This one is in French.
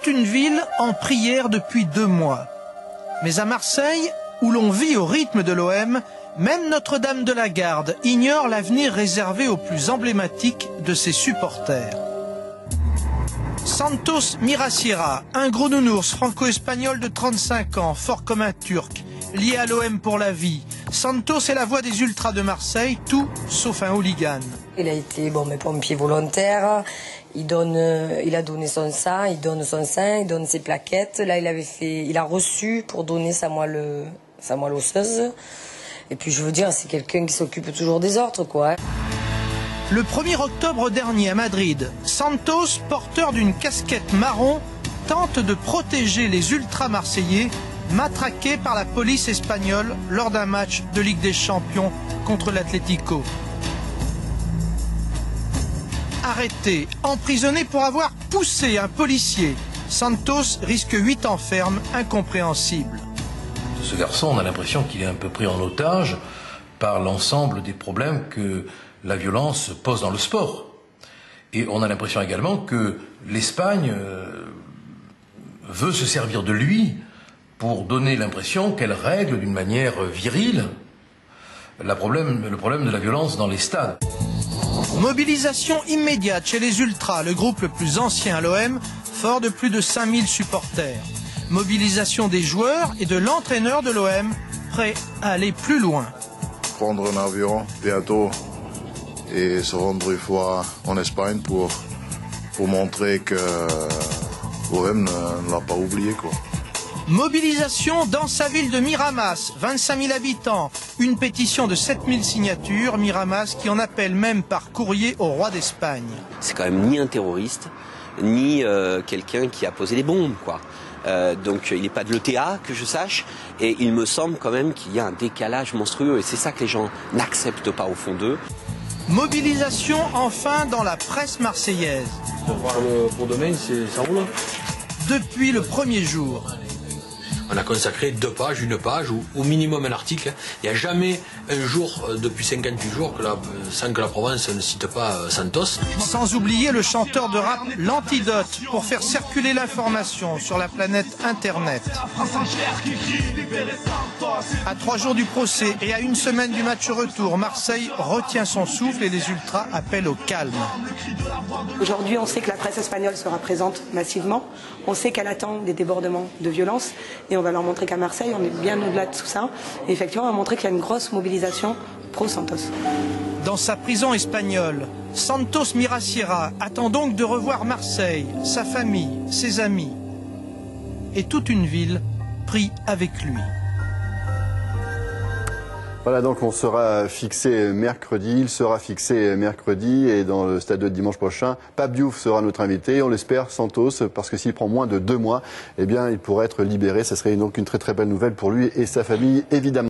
Toute une ville en prière depuis 2 mois. Mais à Marseille, où l'on vit au rythme de l'OM, même Notre-Dame de la Garde ignore l'avenir réservé aux plus emblématiques de ses supporters. Santos Miraciera, un gros nounours franco-espagnol de 35 ans, fort comme un Turc, lié à l'OM pour la vie. Santos est la voix des ultras de Marseille, tout sauf un hooligan. Il a été pompier volontaire, il a donné son sang, il donne son sein, il donne ses plaquettes. Là, il a reçu pour donner sa moelle osseuse. Et puis je veux dire, c'est quelqu'un qui s'occupe toujours des autres, quoi. Le 1er octobre dernier à Madrid, Santos, porteur d'une casquette marron, tente de protéger les ultras marseillais matraqués par la police espagnole lors d'un match de Ligue des Champions contre l'Atlético. Arrêté, emprisonné pour avoir poussé un policier, Santos risque 8 ans ferme, incompréhensible. Ce garçon, on a l'impression qu'il est un peu pris en otage par l'ensemble des problèmes que la violence pose dans le sport. Et on a l'impression également que l'Espagne veut se servir de lui pour donner l'impression qu'elle règle d'une manière virile le problème de la violence dans les stades. Mobilisation immédiate chez les Ultras, le groupe le plus ancien à l'OM, fort de plus de 5000 supporters. Mobilisation des joueurs et de l'entraîneur de l'OM, prêt à aller plus loin. Prendre un avion bientôt et se rendre une fois en Espagne pour montrer que l'OM ne l'a pas oublié, quoi. Mobilisation dans sa ville de Miramas, 25 000 habitants, une pétition de 7000 signatures, Miramas qui en appelle même par courrier au roi d'Espagne. C'est quand même ni un terroriste, ni quelqu'un qui a posé des bombes, quoi. Donc il n'est pas de l'ETA, que je sache, et il me semble quand même qu'il y a un décalage monstrueux, et c'est ça que les gens n'acceptent pas au fond d'eux. Mobilisation enfin dans la presse marseillaise. Pour demain, ça roule. Depuis le premier jour. On a consacré 2 pages, une page, ou au minimum un article. Il n'y a jamais un jour, depuis 58 jours, sans que la Provence ne cite pas Santos. Sans oublier le chanteur de rap L'Antidote, pour faire circuler l'information sur la planète Internet. À 3 jours du procès et à 1 semaine du match retour, Marseille retient son souffle et les ultras appellent au calme. Aujourd'hui, on sait que la presse espagnole sera présente massivement. On sait qu'elle attend des débordements de violence. Et on va leur montrer qu'à Marseille, on est bien au-delà de tout ça. Et effectivement, on va montrer qu'il y a une grosse mobilisation pro-Santos. Dans sa prison espagnole, Santos Miraciera attend donc de revoir Marseille, sa famille, ses amis. Et toute une ville prie avec lui. Voilà, donc on sera fixé mercredi, il sera fixé mercredi et dans le stade de dimanche prochain, Pape Diouf sera notre invité, on l'espère, Santos, parce que s'il prend moins de 2 mois, eh bien il pourrait être libéré, ça serait donc une très très belle nouvelle pour lui et sa famille évidemment.